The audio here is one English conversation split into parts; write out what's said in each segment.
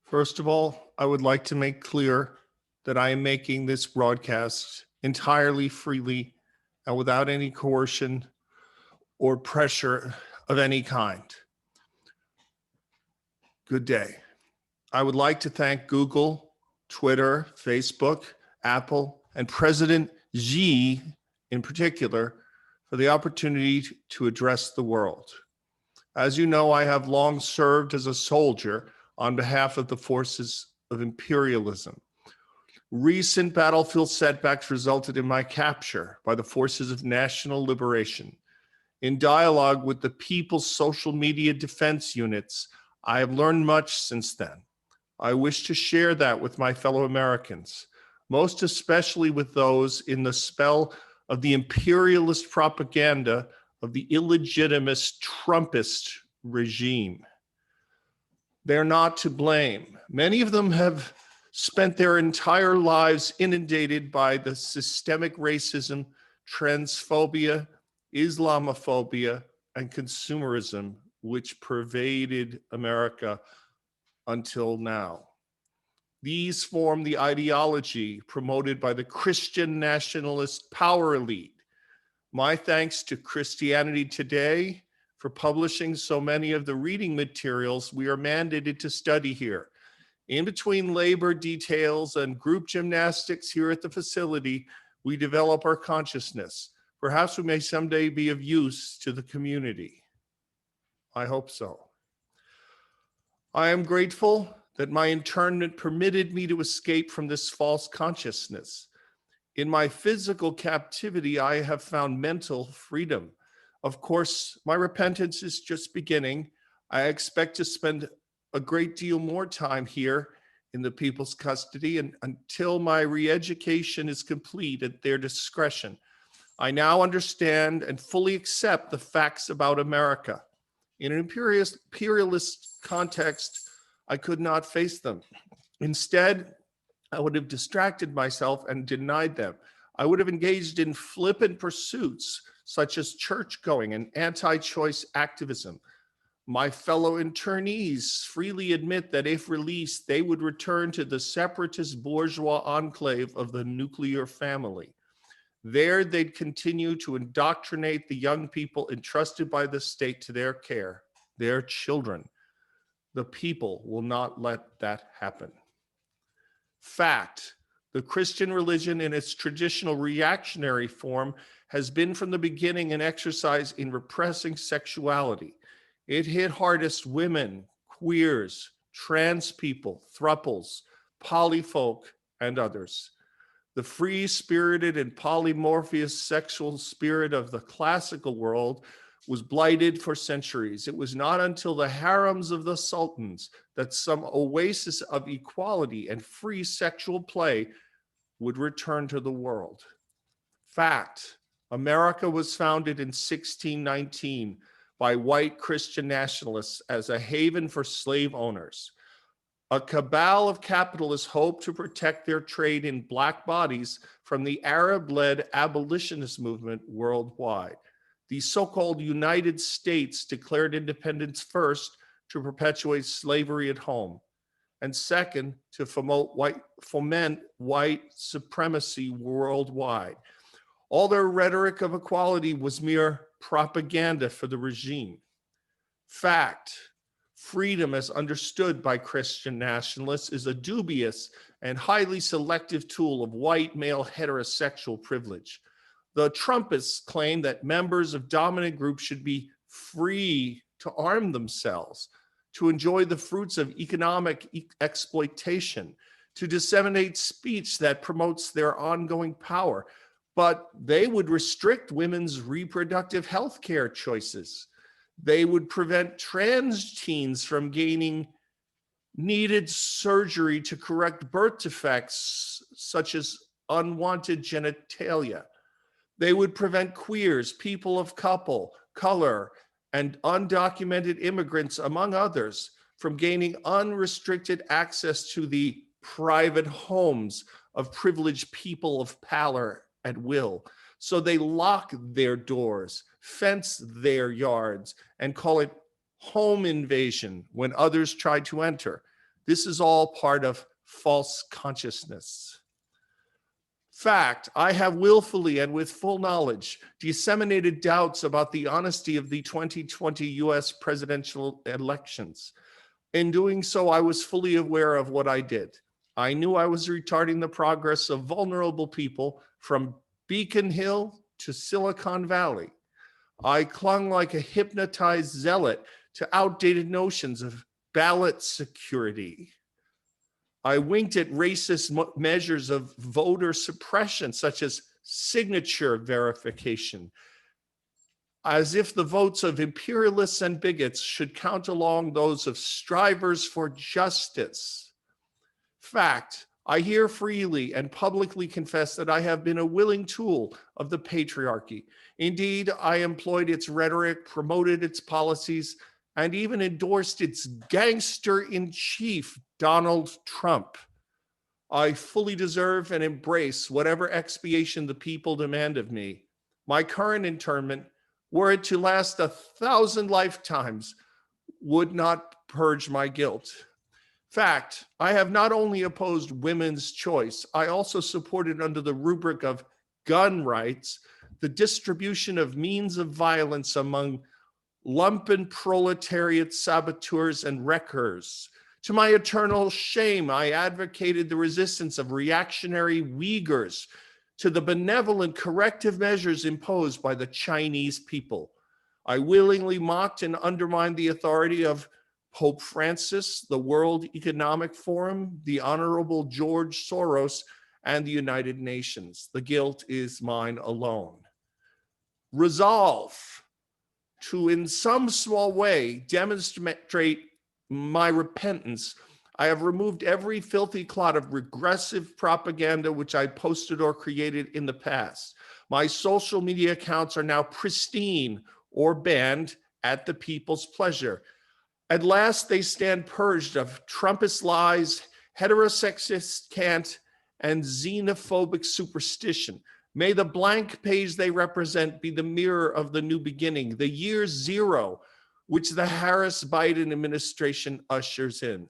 First of all, I would like to make clear that I am making this broadcast entirely freely and without any coercion or pressure of any kind. Good day. I would like to thank Google, Twitter, Facebook, Apple, and President Xi in particular for the opportunity to address the world. As you know, I have long served as a soldier on behalf of the forces of imperialism. Recent battlefield setbacks resulted in my capture by the forces of national liberation. In dialogue with the People's Social Media Defense Units, I have learned much since then. I wish to share that with my fellow Americans, most especially with those in the spell of the imperialist propaganda of the illegitimate Trumpist regime. They're not to blame. Many of them have spent their entire lives inundated by the systemic racism, transphobia, Islamophobia, and consumerism which pervaded America until now. These form the ideology promoted by the Christian nationalist power elite. My thanks to Christianity Today for publishing so many of the reading materials we are mandated to study here. In between labor details and group gymnastics here at the facility, we develop our consciousness. Perhaps we may someday be of use to the community. I hope so. I am grateful that my internment permitted me to escape from this false consciousness. In my physical captivity, I have found mental freedom. Of course, my repentance is just beginning. I expect to spend a great deal more time here in the people's custody and until my re-education is complete at their discretion. I now understand and fully accept the facts about America. In an imperialist context, I could not face them. Instead, I would have distracted myself and denied them. I would have engaged in flippant pursuits such as church going and anti-choice activism. My fellow internees freely admit that if released, they would return to the separatist bourgeois enclave of the nuclear family. There, they'd continue to indoctrinate the young people entrusted by the state to their care, their children. The people will not let that happen. Fact, the Christian religion in its traditional reactionary form has been from the beginning an exercise in repressing sexuality. It hit hardest women, queers, trans people, thruples, polyfolk, and others. The free-spirited and polymorphous sexual spirit of the classical world was blighted for centuries. It was not until the harems of the sultans that some oasis of equality and free sexual play would return to the world. Fact, America was founded in 1619 by white Christian nationalists as a haven for slave owners. A cabal of capitalists hoped to protect their trade in black bodies from the Arab-led abolitionist movement worldwide. The so-called United States declared independence first to perpetuate slavery at home, and second, to foment white supremacy worldwide. All their rhetoric of equality was mere propaganda for the regime. Fact, freedom as understood by Christian nationalists is a dubious and highly selective tool of white male heterosexual privilege. The Trumpists claim that members of dominant groups should be free to arm themselves, to enjoy the fruits of economic exploitation, to disseminate speech that promotes their ongoing power, but they would restrict women's reproductive health care choices. They would prevent trans teens from gaining needed surgery to correct birth defects, such as unwanted genitalia. They would prevent queers, people of color, and undocumented immigrants, among others, from gaining unrestricted access to the private homes of privileged people of power at will. So they lock their doors, fence their yards, and call it home invasion when others try to enter. This is all part of false consciousness. Fact, I have willfully and with full knowledge disseminated doubts about the honesty of the 2020 US presidential elections. In doing so, I was fully aware of what I did. I knew I was retarding the progress of vulnerable people from Beacon Hill to Silicon Valley. I clung like a hypnotized zealot to outdated notions of ballot security. I winked at racist measures of voter suppression, such as signature verification, as if the votes of imperialists and bigots should count along those of strivers for justice. Fact, I here freely and publicly confess that I have been a willing tool of the patriarchy. Indeed, I employed its rhetoric, promoted its policies, and even endorsed its gangster-in-chief, Donald Trump. I fully deserve and embrace whatever expiation the people demand of me. My current internment, were it to last 1,000 lifetimes, would not purge my guilt. Fact, I have not only opposed women's choice, I also supported under the rubric of gun rights, the distribution of means of violence among lumpen proletariat saboteurs and wreckers. To my eternal shame, I advocated the resistance of reactionary Uyghurs to the benevolent corrective measures imposed by the Chinese people. I willingly mocked and undermined the authority of Pope Francis, the World Economic Forum, the Honorable George Soros, and the United Nations. The guilt is mine alone. Resolve to, in some small way, demonstrate my repentance, I have removed every filthy clot of regressive propaganda which I posted or created in the past. My social media accounts are now pristine or banned at the people's pleasure. At last, they stand purged of Trumpist lies, heterosexist cant, and xenophobic superstition. May the blank page they represent be the mirror of the new beginning, the year zero, which the Harris-Biden administration ushers in.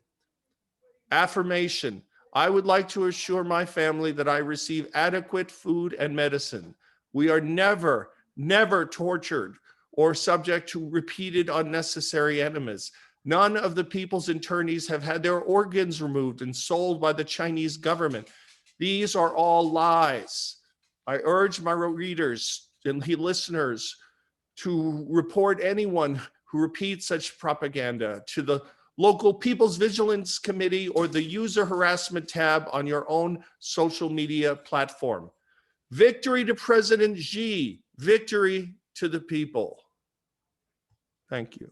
Affirmation, I would like to assure my family that I receive adequate food and medicine. We are never, never tortured or subject to repeated unnecessary enemas. None of the people's attorneys have had their organs removed and sold by the Chinese government. These are all lies. I urge my readers and listeners to report anyone who repeats such propaganda to the local People's Vigilance Committee or the user harassment tab on your own social media platform. Victory to President Xi, victory to the people. Thank you.